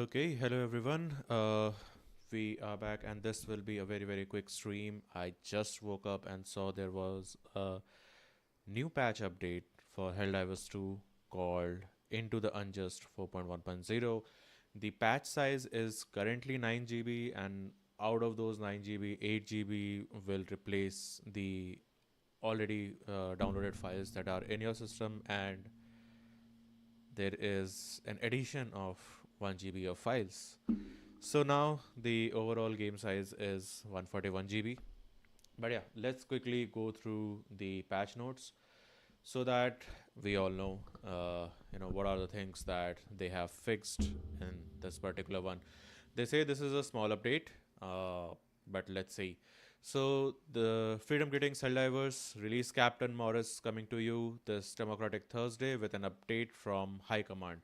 Okay, hello everyone. We are back, and this will be a very quick stream. I just woke up and saw there was a new patch update for Helldivers 2 called Into the Unjust 4.1.0. The patch size is currently 9 GB, and out of those 9 GB, 8 GB will replace the already downloaded files that are in your system, and there is an addition of 1 GB of files. So now the overall game size is 141 GB. But yeah, let's quickly go through the patch notes so that we all know, what are the things that they have fixed in this particular one. They say this is a small update, but let's see. So the Freedom Greetings Helldivers release Captain Morris coming to you this Democratic Thursday with an update from High Command.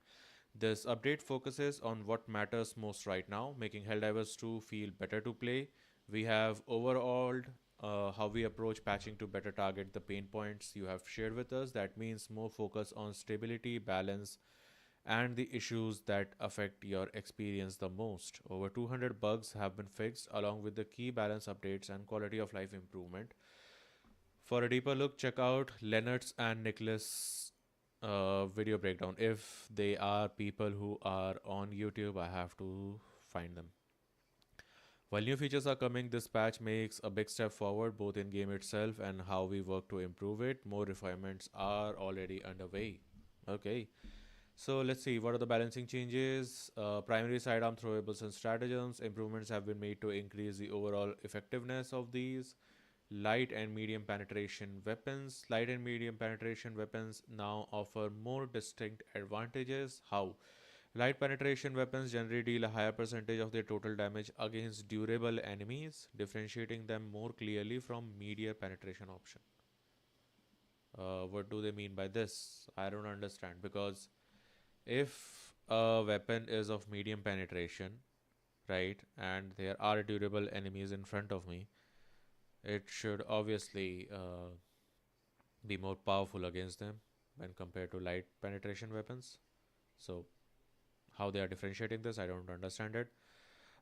This update focuses on what matters most right now, making Helldivers 2 feel better to play. We have overhauled how we approach patching to better target the pain points you have shared with us. That means more focus on stability, balance, and the issues that affect your experience the most. Over 200 bugs have been fixed, along with the key balance updates and quality of life improvement. For a deeper look, check out Leonard's and Nicholas' video breakdown. If they are people who are on YouTube, I have to find them. While new features are coming, this patch makes a big step forward both in game itself and how we work to improve it. More refinements are already underway. Okay, so let's see what are the balancing changes. Primary sidearm throwables and stratagems improvements have been made to increase the overall effectiveness of these. Light and medium penetration weapons. Light and medium penetration weapons now offer more distinct advantages. How? Light penetration weapons generally deal a higher percentage of their total damage against durable enemies, differentiating them more clearly from medium penetration option. What do they mean by this? I don't understand, because if a weapon is of medium penetration, right, and there are durable enemies in front of me, it should obviously be more powerful against them when compared to light penetration weapons. So how they are differentiating this, I don't understand it.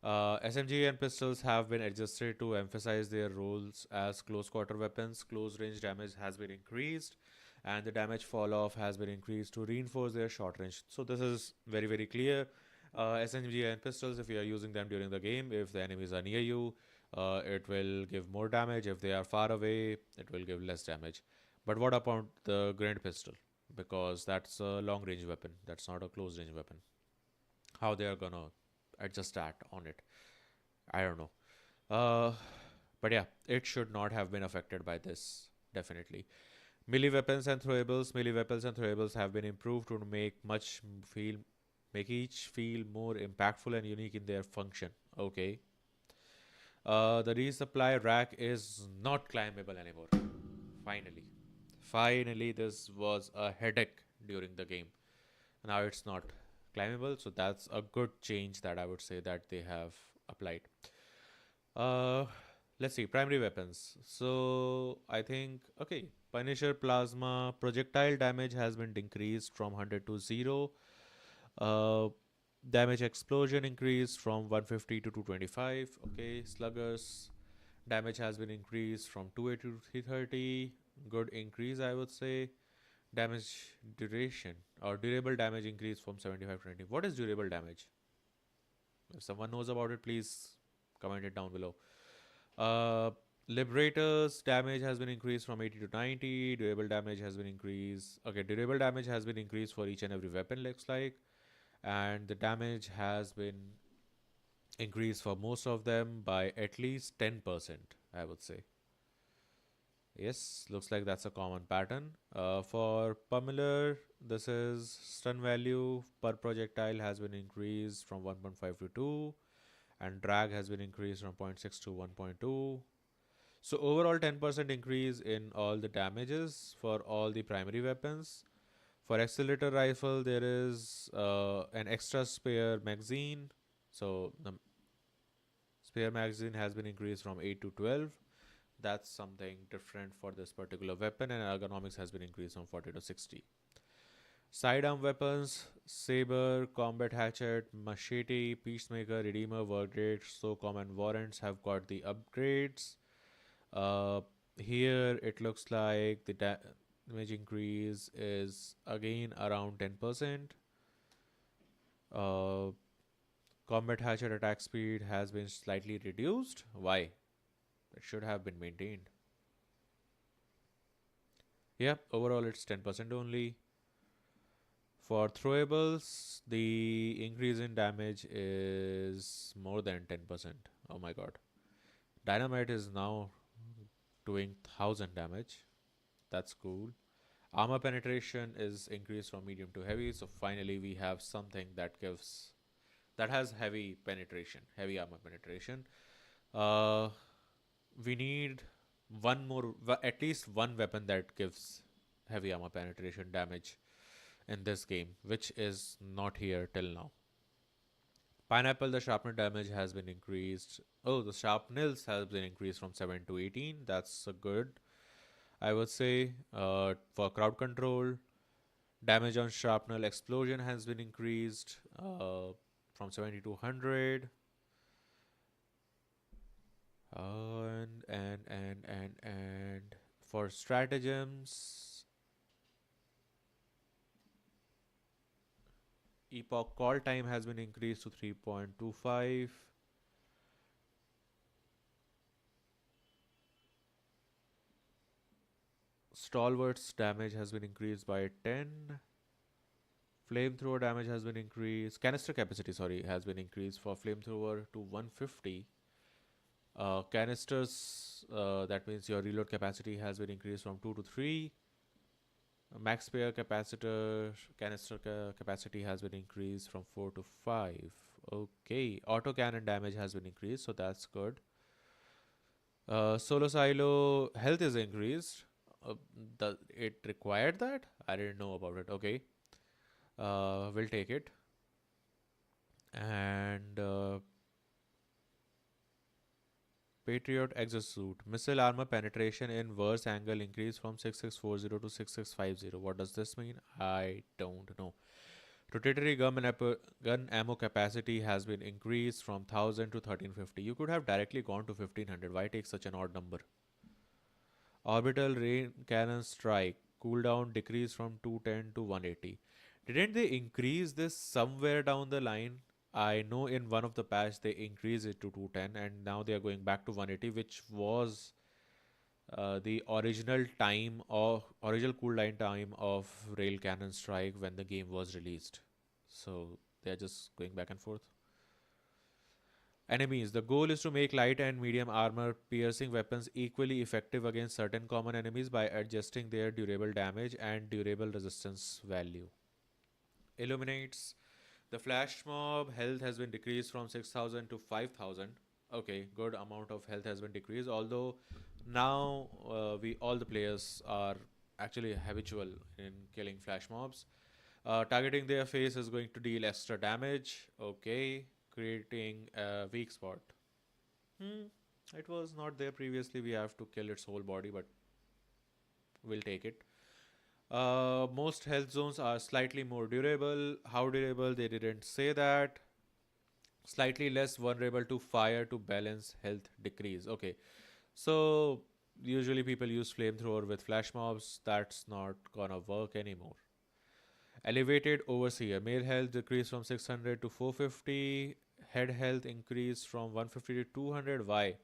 SMG and pistols have been adjusted to emphasize their roles as close quarter weapons. Close range damage has been increased, and the damage fall off has been increased to reinforce their short range. So this is very clear. SMG and pistols, if you are using them during the game, if the enemies are near you, it will give more damage. If they are far away, it will give less damage. But what about the grenade pistol? Because that's a long range weapon. That's not a close range weapon. How they are gonna adjust that on it, I don't know. Uh, but yeah, it should not have been affected by this. Definitely. Melee weapons and throwables. Melee weapons and throwables have been improved to feel make each feel more impactful and unique in their function. Okay. The resupply rack is not climbable anymore. Finally. Finally, this was a headache during the game. Now it's not climbable, so that's a good change that I would say that they have applied. Uh, let's see, primary weapons. So I think, okay, Punisher Plasma projectile damage has been decreased from 100 to 0. Uh, Damage explosion increased from 150 to 225. Okay, Sluggers damage has been increased from 280 to 330. Good increase, I would say. Damage duration or durable damage increase from 75 to 90. What is durable damage? If someone knows about it, please comment it down below. Uh, Liberators damage has been increased from 80 to 90. Durable damage has been increased. Okay, durable damage has been increased for each and every weapon, looks like. And the damage has been increased for most of them by at least 10%, I would say. Yes, looks like that's a common pattern. For Pummeler, this is stun value per projectile has been increased from 1.5 to 2, and drag has been increased from 0.6 to 1.2. So overall 10% increase in all the damages for all the primary weapons. For accelerator rifle, there is an extra spare magazine. So the spare magazine has been increased from 8 to 12. That's something different for this particular weapon, and ergonomics has been increased from 40 to 60. Sidearm weapons, saber, combat hatchet, machete, peacemaker, redeemer, verdict, SOCOM, and warrants have got the upgrades. Uh, Here it looks like the damage increase is again around 10%. Uh, Combat hatchet attack speed has been slightly reduced. Why? It should have been maintained. Yeah, overall it's 10% only. For throwables, the increase in damage is more than 10%. Oh my god. Dynamite is now doing 1000 damage. That's cool. Armor penetration is increased from medium to heavy. So finally we have something that has heavy penetration, heavy armor penetration. Uh, we need at least one weapon that gives heavy armor penetration damage in this game, which is not here till now. Pineapple, the sharpener damage has been increased. Oh, the sharpness has been increased from 7 to 18. That's a good, I would say. For crowd control, damage on shrapnel explosion has been increased from 70 to 100. And for stratagems, epoch call time has been increased to 3.25. Stalwarts damage has been increased by 10. Flamethrower damage has been increased. Canister capacity, sorry, has been increased for flamethrower to 150. Canisters, that means your reload capacity has been increased from 2 to 3. Max spare canister capacity has been increased from 4 to 5. Okay, auto cannon damage has been increased, so that's good. Solo silo health is increased. It required that? I didn't know about it. Okay, we'll take it. And Patriot exosuit. Missile armor penetration in verse angle increased from 6640 to 6650. What does this mean? I don't know. Rotatory gun ammo capacity has been increased from 1000 to 1350. You could have directly gone to 1500. Why take such an odd number? Orbital rain cannon strike. Cooldown decreased from 210 to 180. Didn't they increase this somewhere down the line? I know in one of the patch they increased it to 210 and now they are going back to 180, which was the original cooldown time of Rail Cannon Strike when the game was released. So they are just going back and forth. Enemies. The goal is to make light and medium armor piercing weapons equally effective against certain common enemies by adjusting their durable damage and durable resistance value. Illuminates. The flash mob health has been decreased from 6000 to 5000. Okay, good amount of health has been decreased. Although now we all the players are actually habitual in killing flash mobs. Targeting their face is going to deal extra damage. Okay, creating a weak spot. It was not there previously. We have to kill its whole body, but we'll take it. Most health zones are slightly more durable. How durable? They didn't say that. Slightly less vulnerable to fire to balance health decrease. Okay, so usually people use flamethrower with flash mobs. That's not gonna work anymore. Elevated overseer. Male health decreased from 600 to 450. Head health increased from 150 to 200. Why?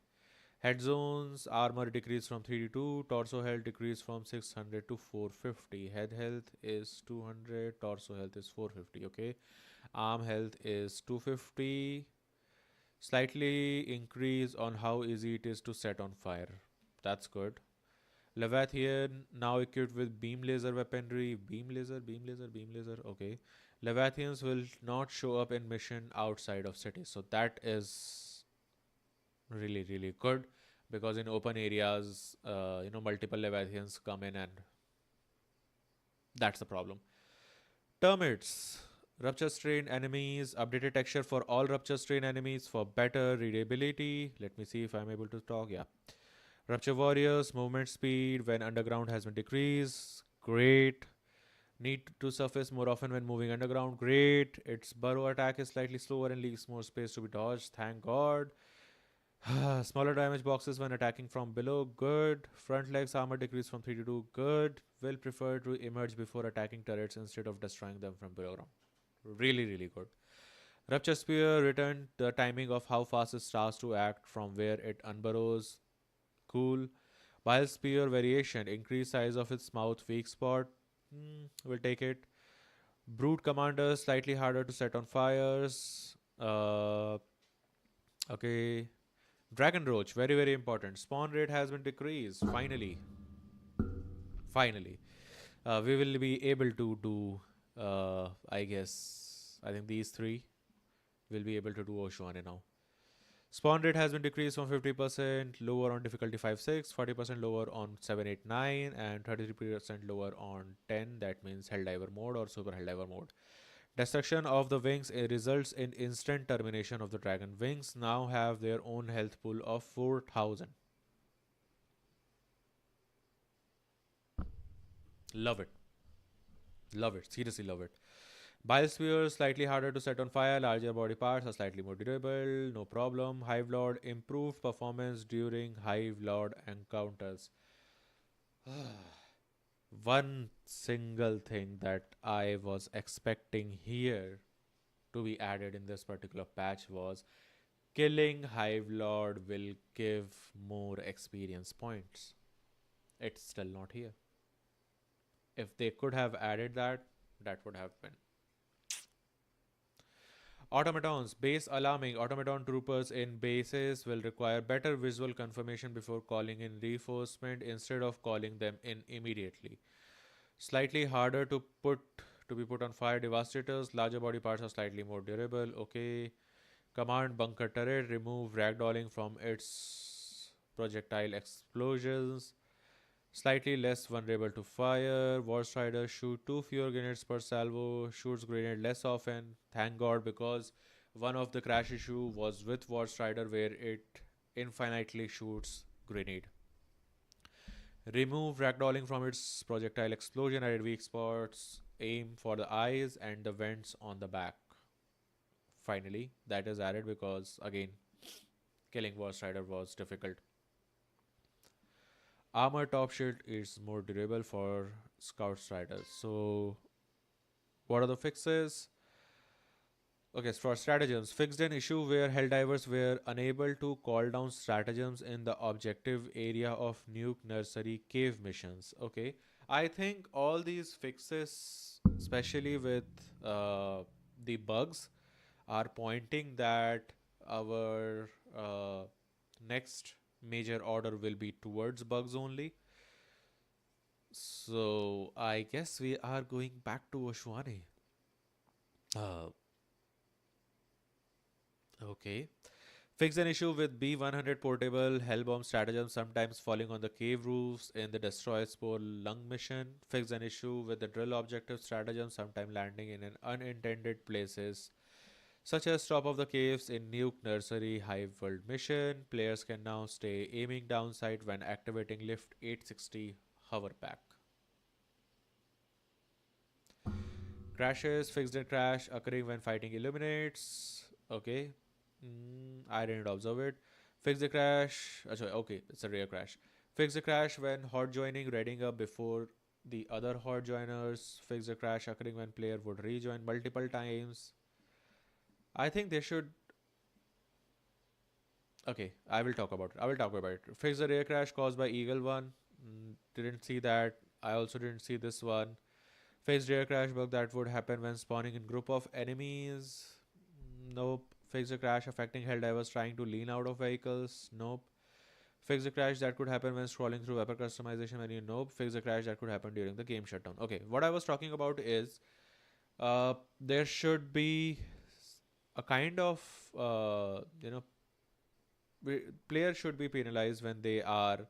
Head zones armor decreased from 3 to 2. Torso health decreased from 600 to 450. Head health is 200. Torso health is 450. Okay. Arm health is 250. Slightly increase on how easy it is to set on fire. That's good. Leviathan now equipped with beam laser weaponry. Beam laser. Okay. Leviathans will not show up in mission outside of cities. So that is really, really good because in open areas, multiple Leviathans come in and that's the problem. Termites. Rupture strain enemies. Updated texture for all rupture strain enemies for better readability. Let me see if I'm able to talk. Yeah. Rupture warriors. Movement speed when underground has been decreased. Great. Need to surface more often when moving underground. Great. Its burrow attack is slightly slower and leaves more space to be dodged. Thank God. Smaller damage boxes when attacking from below. Good. Front legs armor decrease from 3 to 2. Good. Will prefer to emerge before attacking turrets instead of destroying them from below ground. Really, really good. Rupture Spear return the timing of how fast it starts to act from where it unburrows. Cool. Bile Spear variation. Increase size of its mouth weak spot. We'll take it. Brute Commander slightly harder to set on fires. Okay. Dragon Roach, very, very important. Spawn rate has been decreased. Finally. Finally. We will be able to do, I think these three will be able to do Oshwane now. Spawn rate has been decreased from 50% lower on difficulty 5-6, 40% lower on 7-8-9, and 33% lower on 10. That means Helldiver mode or Super Helldiver mode. Destruction of the wings results in instant termination of the dragon. Wings now have their own health pool of 4000. Love it. Love it. Seriously love it. Biosphere slightly harder to set on fire. Larger body parts are slightly more durable. No problem. Hive Lord improved performance during Hive Lord encounters. One single thing that I was expecting here to be added in this particular patch was killing Hive Lord will give more experience points. It's still not here. If they could have added that, that would have been. Automatons, base alarming. Automaton troopers in bases will require better visual confirmation before calling in reinforcement instead of calling them in immediately. Slightly harder to be put on fire. Devastators, larger body parts are slightly more durable. Okay. Command bunker turret, remove ragdolling from its projectile explosions. Slightly less vulnerable to fire. War Strider shoot 2 fewer grenades per salvo. Shoots grenade less often. Thank God, because one of the crash issue was with War Strider where it infinitely shoots grenade. Remove ragdolling from its projectile explosion at weak spots. Aim for the eyes and the vents on the back. Finally, that is added because again, killing War Strider was difficult. Armor top shield is more durable for Scout Striders. So, what are the fixes? Okay, so for stratagems, fixed an issue where Helldivers were unable to call down stratagems in the objective area of Nuke Nursery cave missions. Okay, I think all these fixes, especially with the bugs, are pointing that our next major order will be towards bugs only. So I guess we are going back to Oshwane. Okay. Fix an issue with B100 portable Hellbomb stratagem sometimes falling on the cave roofs in the Destroy Spore Lung mission. Fix an issue with the drill objective stratagem sometime landing in an unintended places such as top of the caves in Nuke Nursery Hive World mission. Players can now stay aiming downside when activating Lift 860 hover pack. Crashes, fixed and crash occurring when fighting illuminates. Okay. I didn't observe it. Fix the crash. Okay, it's a rare crash. Fix the crash when horde joining, readying up before the other horde joiners. Fix the crash occurring when player would rejoin multiple times. I think they should. Okay, I will talk about it. Fix the rare crash caused by Eagle one. Didn't see that. I also didn't see this one. Fix rare crash bug that would happen when spawning in group of enemies. Nope. Fix the crash affecting Helldivers trying to lean out of vehicles. Nope. Fix the crash that could happen when scrolling through weapon customization menu. Nope. Fix the crash that could happen during the game shutdown. Okay, what I was talking about is there should be a kind of players should be penalized when they are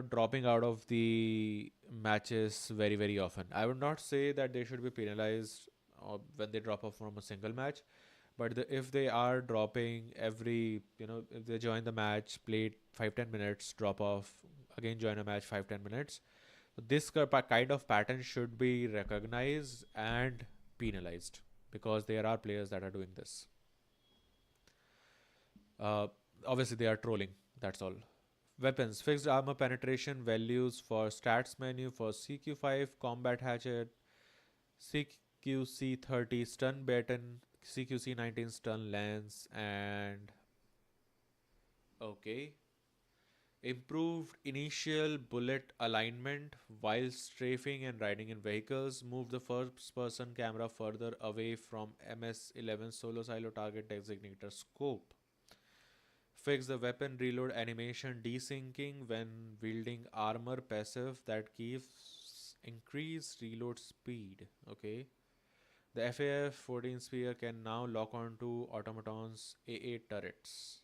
dropping out of the matches very, very often. I would not say that they should be penalized when they drop off from a single match, but if they are dropping every, if they join the match, play 5-10 minutes, drop off, again join a match 5-10 minutes, This kind of pattern should be recognized and penalized because there are players that are doing this. Uh, Obviously, they are trolling. That's all. Weapons. Fixed armor penetration values for stats menu for CQ5 combat hatchet, CQC30 stun baton, CQC19 stun lance, and okay. Improved initial bullet alignment while strafing and riding in vehicles. Move the first person camera further away from MS-11 solo silo target designator scope. Fix the weapon reload animation desyncing when wielding armor passive that gives increased reload speed. Okay. The FAF 14 spear can now lock onto automatons A8 turrets.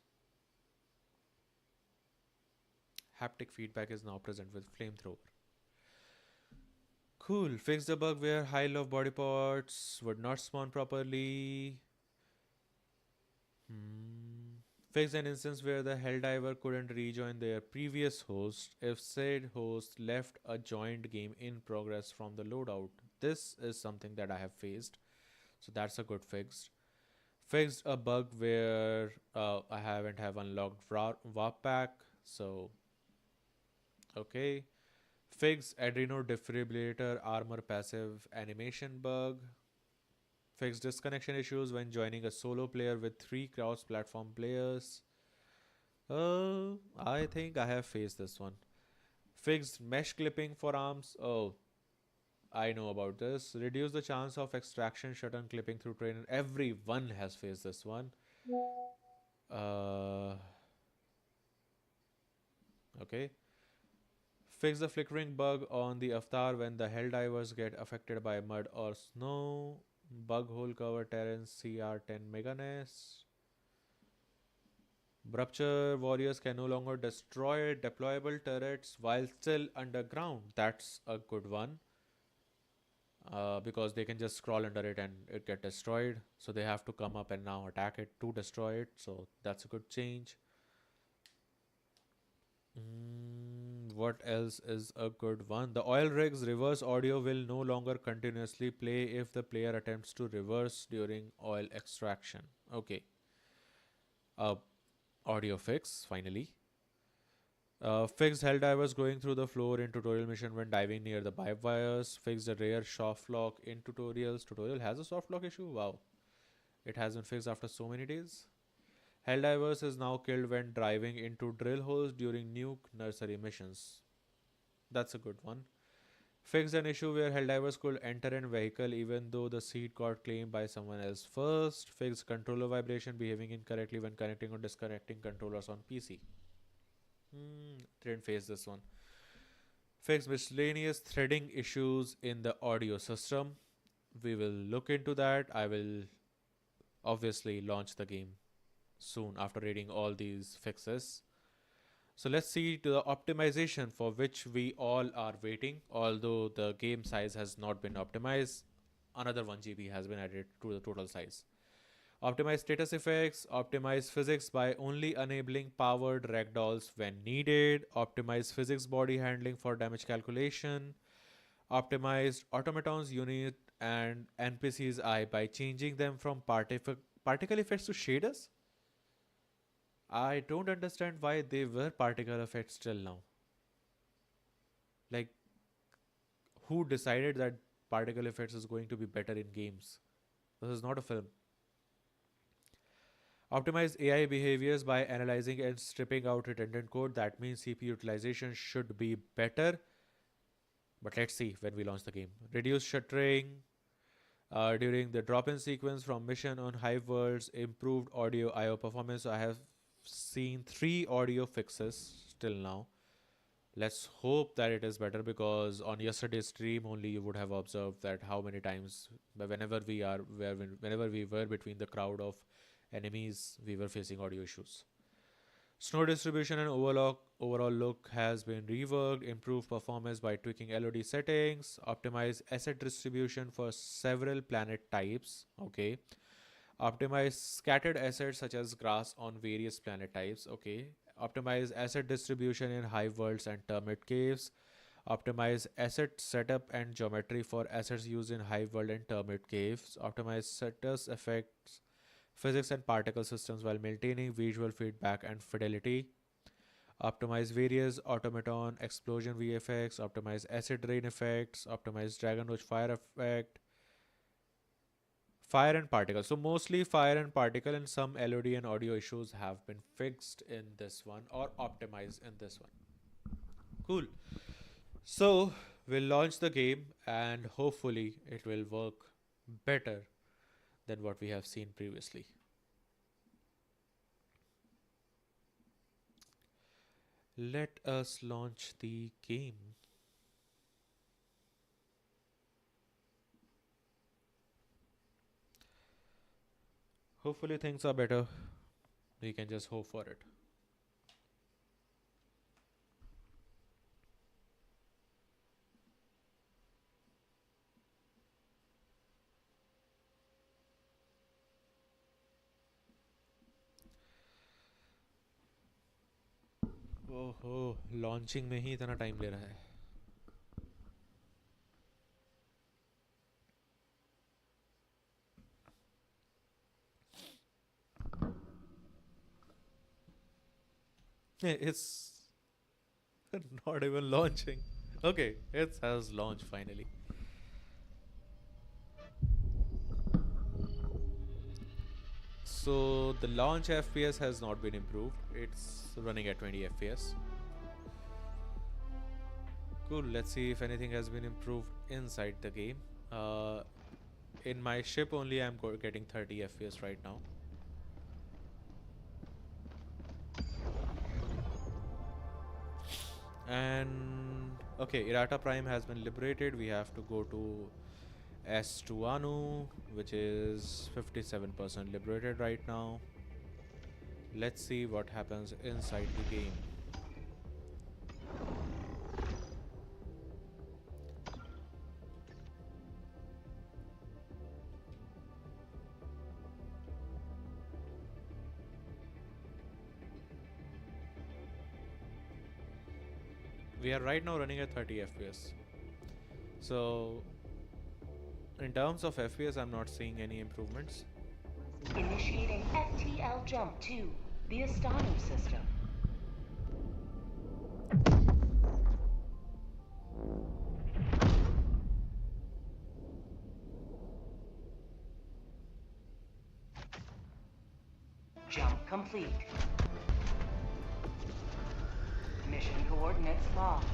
Haptic feedback is now present with flamethrower. Cool. Fix the bug where high love body parts would not spawn properly. Fix an instance where the Helldiver couldn't rejoin their previous host if said host left a joined game in progress from the loadout. This is something that I have faced, so that's a good fix. Fixed a bug where I haven't have unlocked warp pack, so okay. Fix adreno defibrillator armor passive animation bug. Fix disconnection issues when joining a solo player with 3 cross-platform players. I think I have faced this one. Fixed mesh clipping for arms. Oh, I know about this. Reduce the chance of extraction shutdown clipping through trainer. Everyone has faced this one. Okay. Fix the flickering bug on the avatar when the Helldivers get affected by mud or snow. Bug hole cover terrain CR10 Meganes. Rupture warriors can no longer destroy deployable turrets while still underground. That's a good one. Because they can just scroll under it and it get destroyed. So they have to come up and now attack it to destroy it. So that's a good change. What else is a good one? The oil rig's reverse audio will no longer continuously play if the player attempts to reverse during oil extraction. Okay. Audio fix, finally. Fixed Helldivers going through the floor in tutorial mission when diving near the pipe wires. Fixed the rare soft lock in tutorials. Tutorial has a soft lock issue? Wow. It has been fixed after so many days. Helldivers is now killed when driving into drill holes during nuke nursery missions. That's a good one. Fixed an issue where Helldivers could enter a vehicle even though the seat got claimed by someone else first. Fixed controller vibration behaving incorrectly when connecting or disconnecting controllers on PC. Didn't face this one. Fix miscellaneous threading issues in the audio system. We will look into that. I will obviously launch the game soon after reading all these fixes. So let's see to the optimization for which we all are waiting. Although the game size has not been optimized, another 1 GB has been added to the total size. Optimize status effects, optimize physics by only enabling powered ragdolls when needed, optimize physics body handling for damage calculation, optimized automatons unit and NPC's eye by changing them from particle effects to shaders. I don't understand why they were particle effects till now. Like, who decided that particle effects is going to be better in games? This is not a film. Optimize AI behaviors by analyzing and stripping out redundant code. That means CPU utilization should be better. But let's see when we launch the game. Reduce shuttering during the drop-in sequence from mission on Hive Worlds. Improved audio I/O performance. I have seen 3 audio fixes till now. Let's hope that it is better because on yesterday's stream only you would have observed that how many times whenever we were between the crowd of enemies, we were facing audio issues. Snow distribution and overall look has been reworked. Improved performance by tweaking LOD settings. Optimize asset distribution for several planet types. Okay. Optimize scattered assets such as grass on various planet types. Okay. Optimize asset distribution in hive worlds and termite caves. Optimize asset setup and geometry for assets used in Hive World and Termite Caves. Optimize status effects, physics and particle systems while maintaining visual feedback and fidelity. Optimize various automaton explosion VFX. Optimize acid rain effects. Optimize dragon roach fire effect. Fire and particle. So mostly fire and particle, and some LOD and audio issues have been fixed in this one or optimized in this one. Cool. So we'll launch the game and hopefully it will work better than what we have seen previously. Let us launch the game. Hopefully things are better. We can just hope for it. ओहो, launching में ही इतना time ले रहा है. It's not even launching. Okay, it has launched finally. So the launch FPS has not been improved. It's running at 20 FPS. Cool, let's see if anything has been improved inside the game. In my ship only I'm getting 30 FPS right now. And okay, Irata Prime has been liberated. We have to go to S2Anu, which is 57% liberated right now. Let's see what happens inside the game. We are right now running at 30 FPS. So in terms of FPS, I'm not seeing any improvements. Initiating FTL jump to the Astanu system. Jump complete. Mission coordinates locked.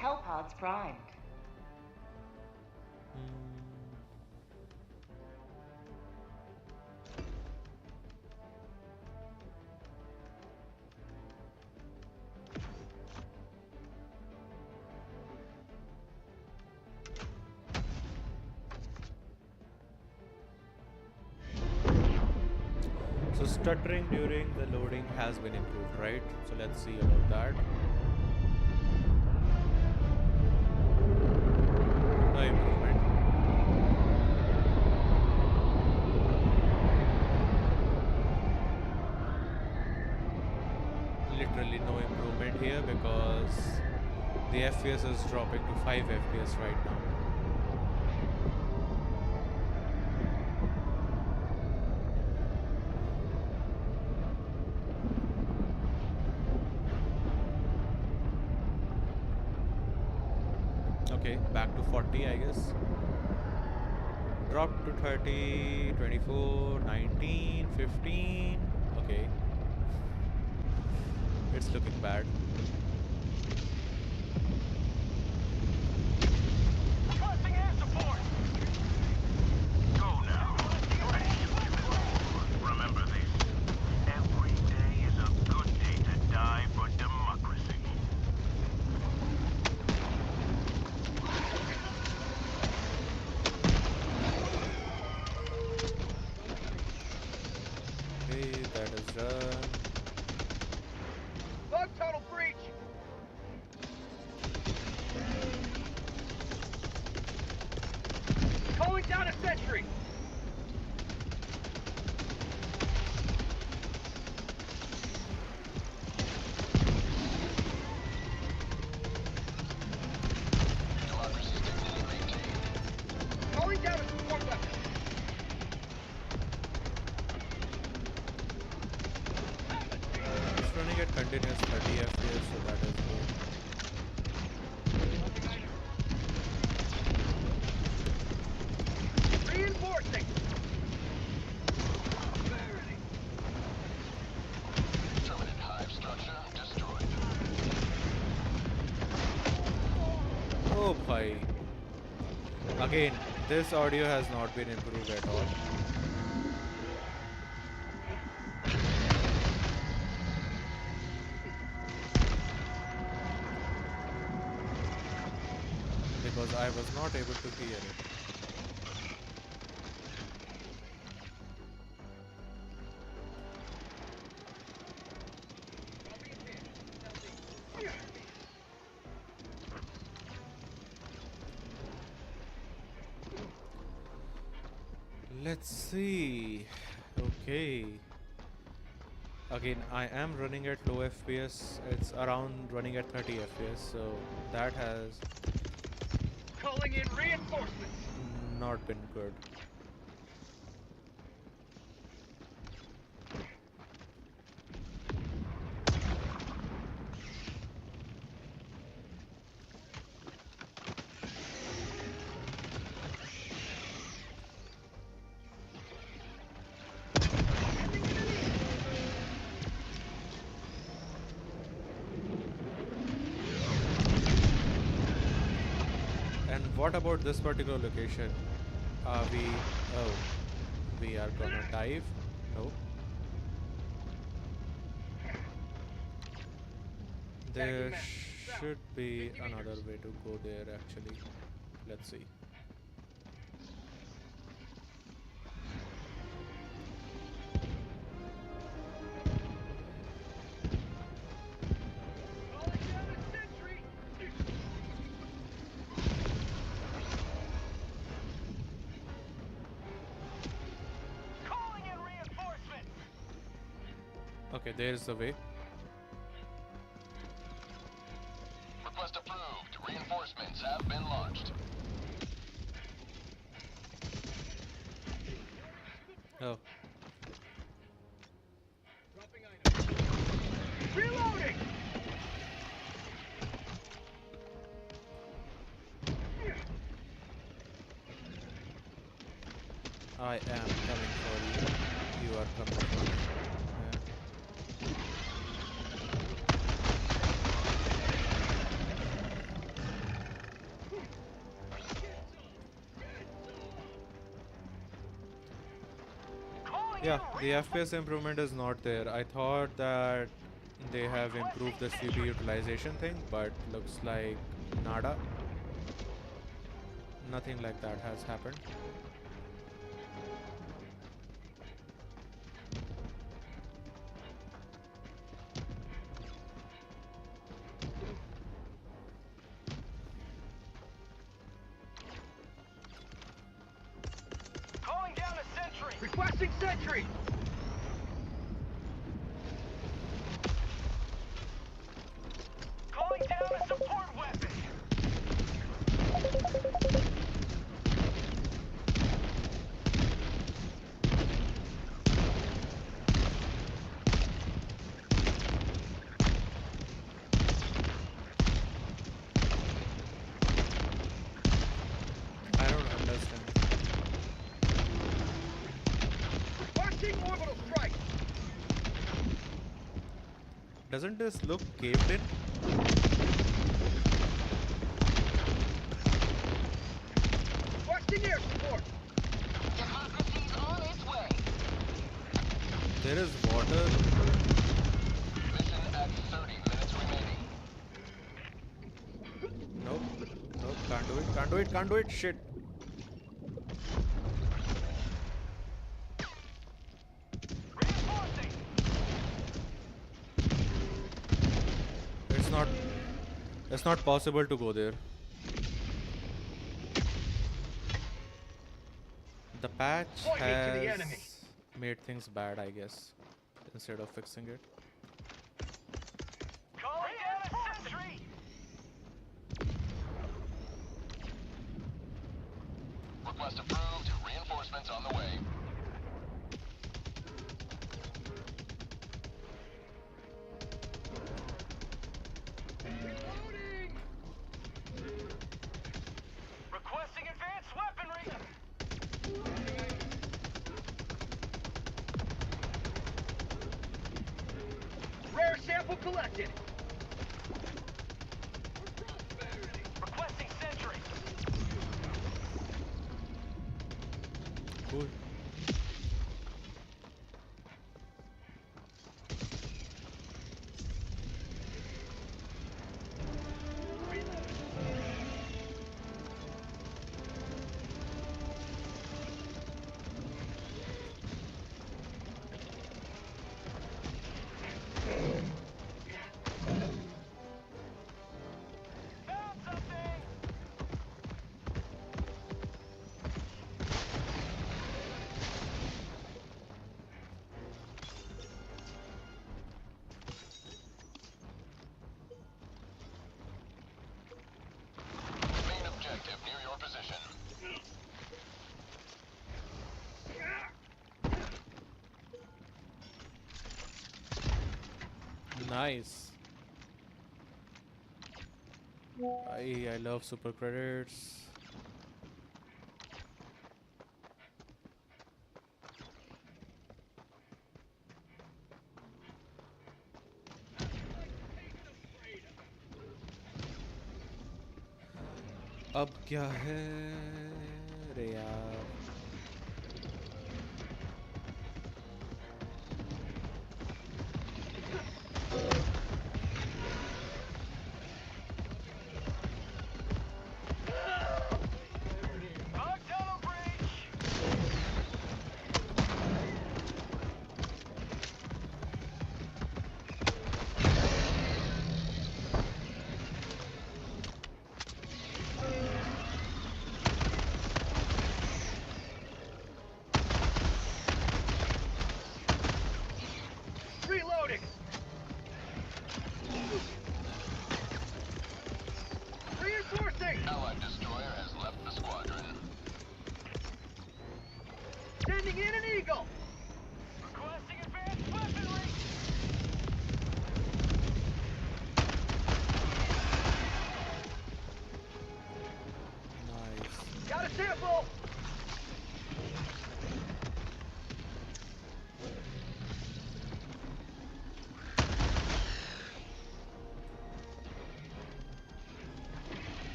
Hellpods primed. So stuttering during the loading has been improved, right? So let's see about that. No improvement. Literally no improvement here because the FPS is dropping to 5 FPS right now. Okay, back to 40 I guess. Drop to 30, 24, 19, 15. Okay. It's looking bad. Requesting air support! Go now. Remember this. Every day is a good day to die for democracy. Okay, that is done. Log tunnel breach! Calling down a sentry! running at continuous 30 FPS, so that is good. Reinforcing! Permanent hive structure destroyed. Oh bhai. Again, this audio has not been improved at all. Because I was not able to hear it. Let's see. Okay. Again, I am running at low FPS. It's around running at 30 FPS, so that has Calling in reinforcements! not been good. And what about this particular location? Are we... Oh. We are gonna dive? No. There should be another way to go there actually. Let's see. Calling down a sentry! Calling in reinforcements! Okay, there's the way. Request approved. Reinforcements have been launched. Oh. Dropping items. Reloading! I am coming for you. You are coming for me. Yeah. Calling Yeah, in the FPS improvement is not there. I thought that they have improved the CPU utilization thing, but looks like nada. Nothing like that has happened. Calling down a sentry! Requesting sentry! Calling down a support weapon! I don't understand. Requesting orbital strike! Doesn't this look caved in? Requesting air support! Democracy's on its way! There is water. Mission at 30 minutes remaining. Nope. Nope. Can't do it. Can't do it. Can't do it. Shit. Reinforcing! It's not. It's not possible to go there. The patch Pointing to the enemy. has made things bad, I guess, instead of fixing it. Calling down a sentry! Request approved. Reinforcements on the way. Sample collected. Requesting sentry. Cool. Found something. Main objective near your position. Nice. I love super credits. अब क्या है रे यार? Bug tunnel breach. Reloading. Reinforcing. Allied destroyer has left the squadron. Sending in an eagle. Requesting advanced weaponry. Nice. Got a sample.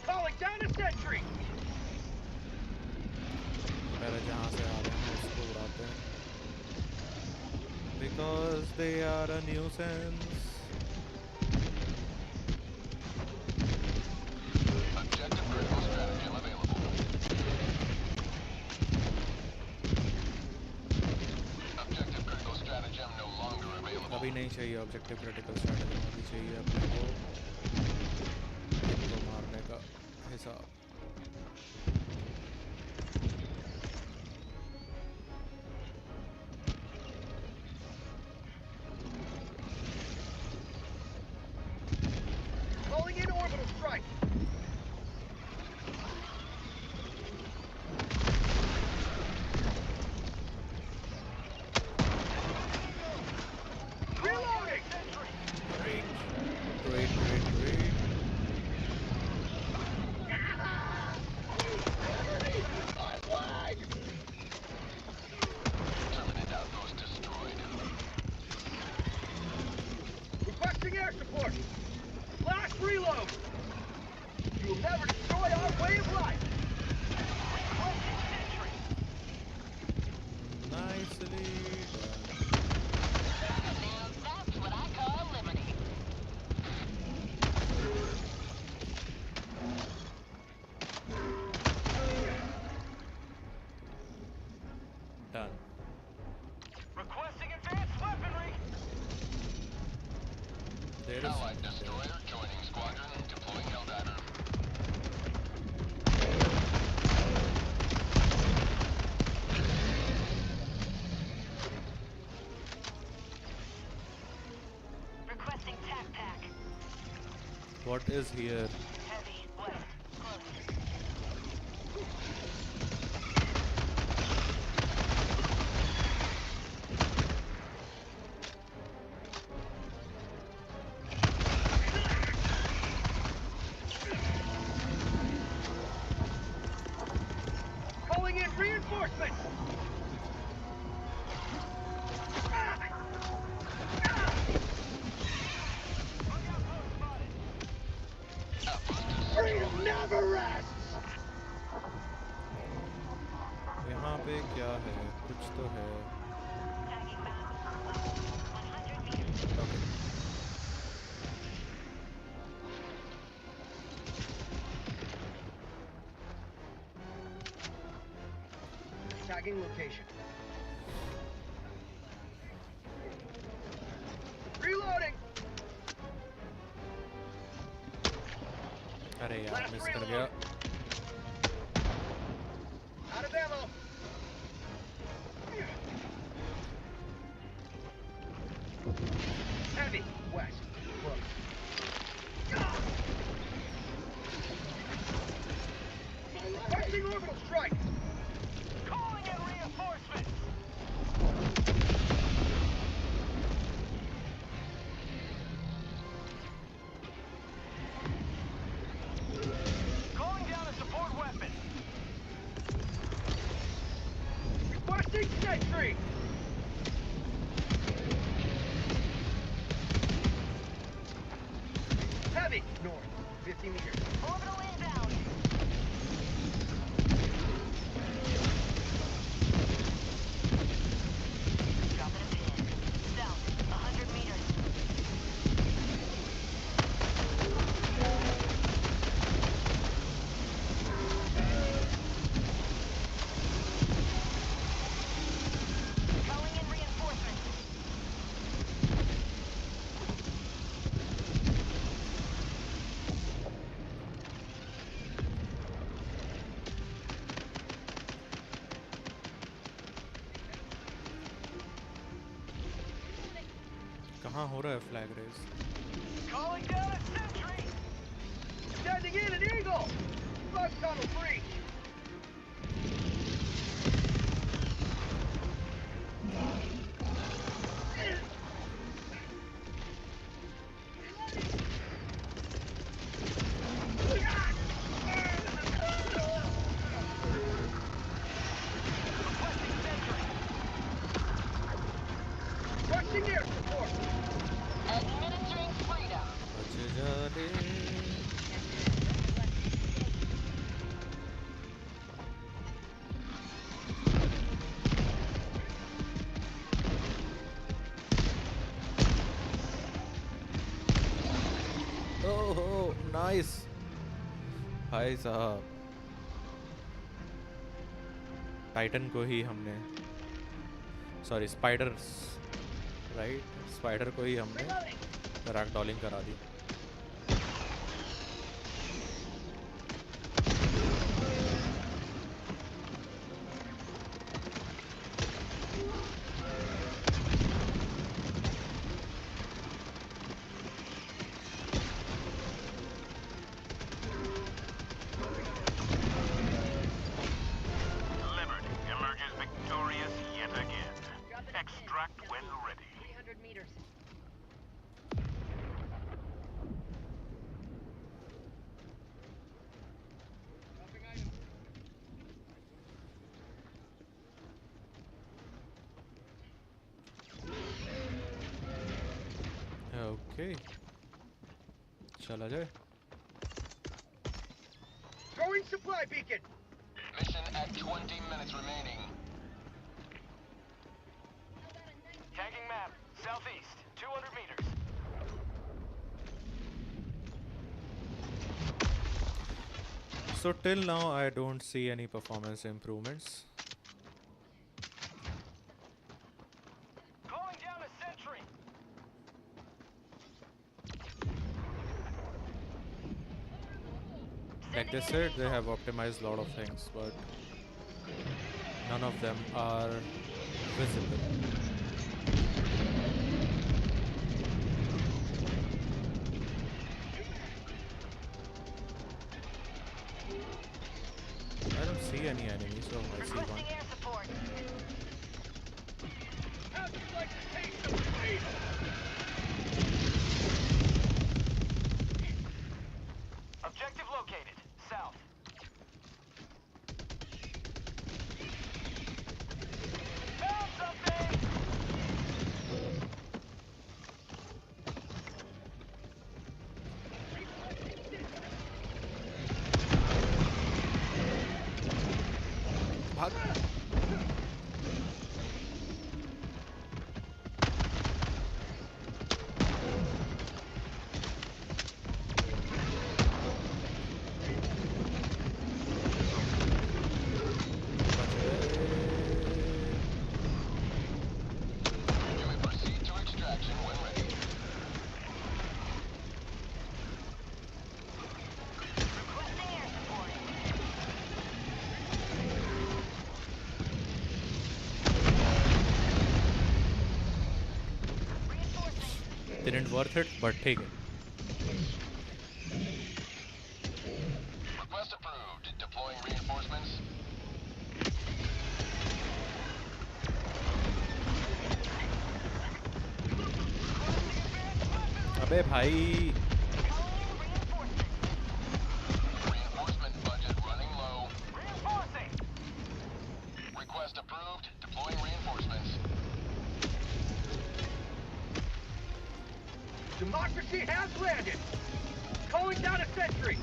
Calling down a sentry. पहले जहाँ से आ रहे हैं उसको उड़ाते हैं. Because they are a nuisance. Objective critical stratagem available. Objective critical stratagem no longer available. अभी नहीं चाहिए ऑब्जेक्टिव क्रिटिकल स्ट्रैटेजी. अभी चाहिए अपने को इनको मारने का हिसाब. Calling in orbital strike. Reloading. Great, great, great, great. Terminate outpost destroyed. Requesting air support. Last reload. You will never destroy our way of life. Requesting sentry. Nicely done. Now that's what I call liberty. Done. Requesting advanced weaponry. There is Allied something there. destroyer joining squadron. Deploying Helldiver. Requesting tac pack. What is here? Heavy west. Close. freedom never rests! यहाँ पे क्या है? कुछ तो है. Okay. Tagging location. Reloading! अरे यार miss कर गया. Out of ammo! Heavy! West. Close. Requesting orbital strike! Calling in reinforcements! Calling down a support weapon! Requesting sentry! Heavy! North, 50 meters. Orbital inbound! Dropping a pin. South, 100 meters. Calling in reinforcements. कहाँ हो रहा है flag race? Calling down a sentry! Sending in an eagle! Bug tunnel free! Requesting air support! Administering freedom! बच जा रे. Oh nice. भाई साहब Titan को ही हमने सॉरी स्पाइडर्स राइट स्पाइडर को ही हमने रैक डॉलिंग करा दी. Delivered. Emerges victorious yet again. Extract when ready. 300 meters. Okay चला जाए. Throwing supply beacon! Mission at 20 minutes remaining. Tagging map. Southeast. 200 meters. So till now I don't see any performance improvements. Calling down a sentry. Like they said, they have optimized a lot of things, but none of them are visible. I don't see any enemies, so I see one. Requesting air support. How'd you like to taste some freedom? Objective located. South. Found something! भाग. You may proceed to extraction when ready. Requesting air support. Reinforcing. Didn't worth it, but ठीक है. Request approved. Deploying reinforcements. अबे भाई. Calling in reinforcements. Reinforcement budget running low. Reinforcing! Request approved. Deploying reinforcements. Democracy has landed. Calling down a sentry.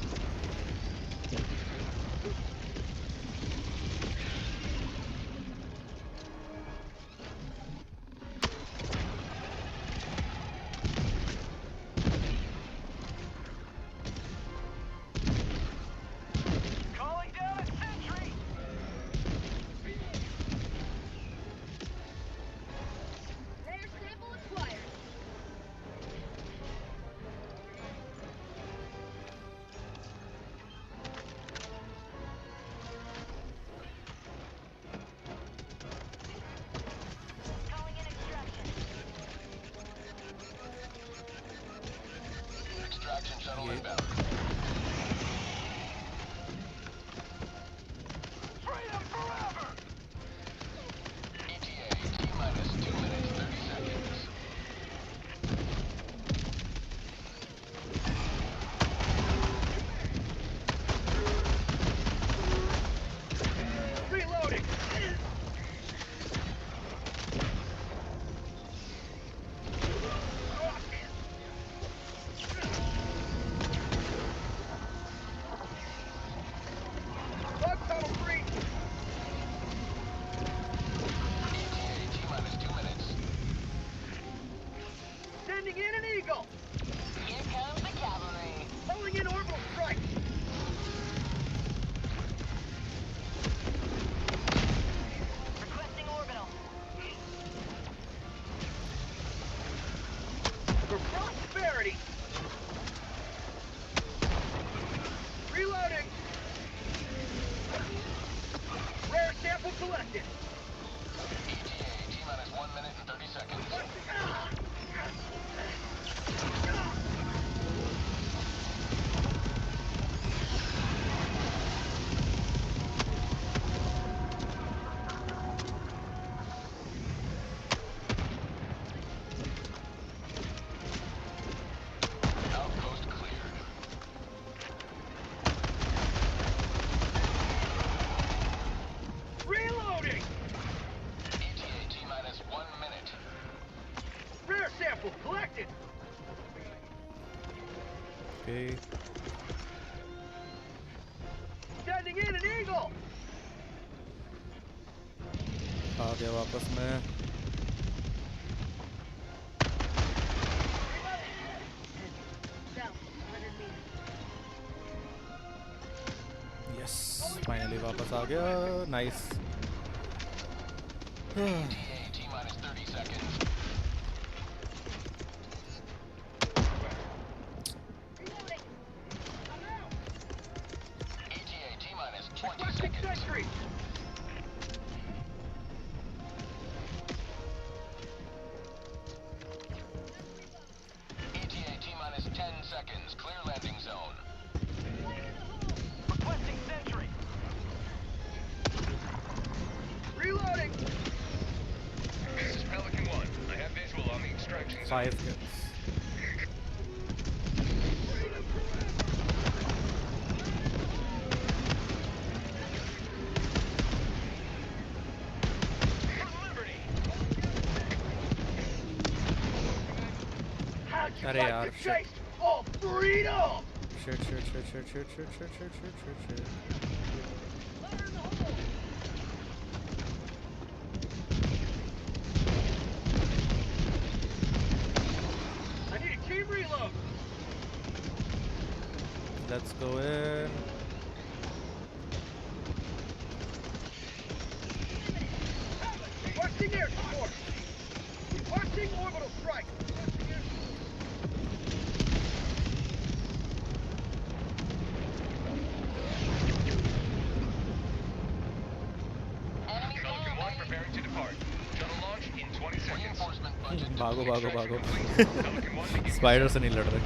Calling down a sentry! Rare sample acquired. Calling in extraction. Extraction shuttle Yeah. inbound. Freedom forever! ETA T-minus 2 minutes 30 seconds. Reloading. Bug tunnel free. ETA T-minus 2 minutes. Sending in an eagle. Here comes the cavalry. Pulling in orbital strike. Requesting orbital. For prosperity. Reloading. Rare sample collected. ETA T-minus 1 minute and 30 seconds. Outpost cleared. Reloading. ETA T-minus 1 minute. Rare sample collected. Okay. Sending in an eagle. आ गया वापस मैं. South, 100 meters. Yes. Finally वापस आ गया. Nice. ETA T-minus 30 seconds. Reloading. ETA T-minus 20 Requesting seconds. sentry. ETA T-minus 10 seconds. Clear landing zone. Requesting sentry! Reloading. This is Pelican 1. I have visual on the extraction zone. 5 kills. For liberty! How'd you अरे like यार, to shit. taste all freedom? Shit, shit, shit, shit, shit, shit, shit, shit, shit, shit, shit. Fire in the hole. reload! Let's go in. Requesting air support! Requesting orbital strike! Enemy Pelican 1 down. preparing to depart. Shuttle launch in 20 seconds. भागो भागो भागो Pelican 1 begins spider से नहीं लड़ रहे.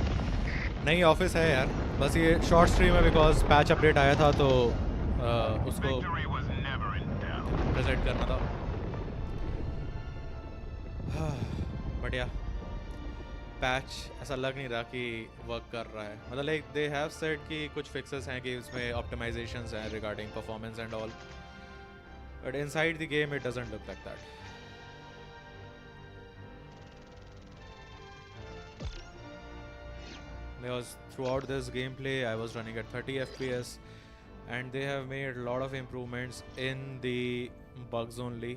नहीं office है यार, बस ये शॉर्ट स्ट्रीम है बिकॉज पैच अपडेट आया था तो उसको Victory was never in doubt. Present करना था. बट या पैच ऐसा लग नहीं रहा कि वर्क कर रहा है. मतलब लाइक दे हैव सेड कि कुछ फिक्सेस हैं कि उसमें ऑप्टिमाइजेशंस हैं regarding performance and all, but inside the game it doesn't look like that. Because throughout this gameplay I was running at 30 FPS and they have made a lot of improvements in the bugs only.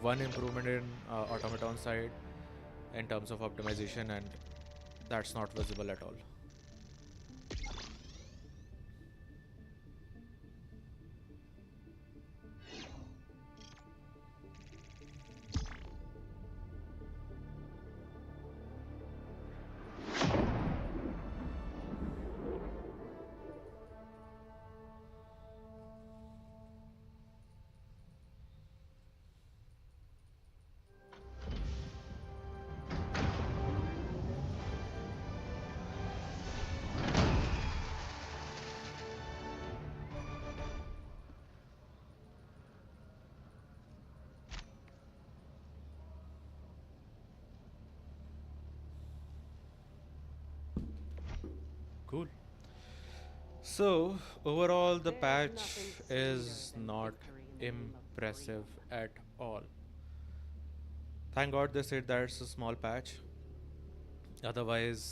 One improvement in automaton side in terms of optimization, and that's not visible at all. Cool. So overall the patch is not impressive at all. Thank God they said that it's a small patch. Otherwise,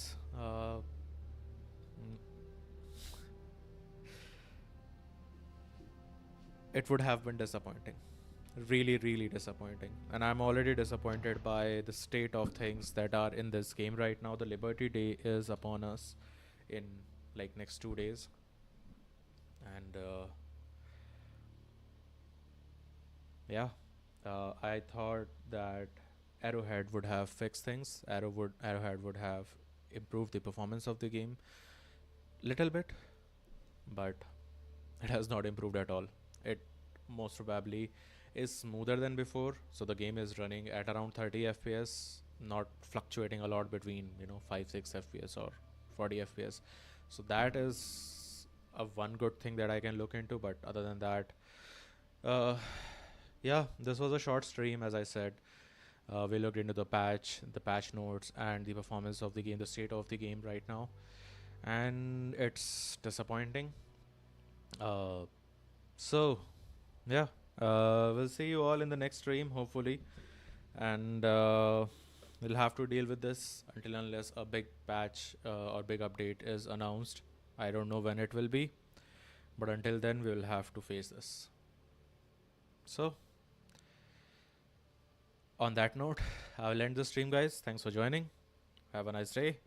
it would have been disappointing. Really, really disappointing. And I'm already disappointed by the state of things that are in this game right now. The Liberty Day is upon us in like next 2 days. And yeah, I thought that Arrowhead would have fixed things. Arrowhead would have improved the performance of the game little bit, but it has not improved at all. It most probably is smoother than before, so the game is running at around 30 FPS, not fluctuating a lot between 5 6 FPS or 40 FPS. So that is a one good thing that I can look into, but other than that, yeah, this was a short stream. As I said, we looked into the patch notes, and the performance of the game, the state of the game right now, and it's disappointing. So yeah, we'll see you all in the next stream hopefully, and we'll have to deal with this until unless a big patch or big update is announced. I don't know when it will be, but until then we will have to face this. So on that note, I will end the stream, guys. Thanks for joining. Have a nice day.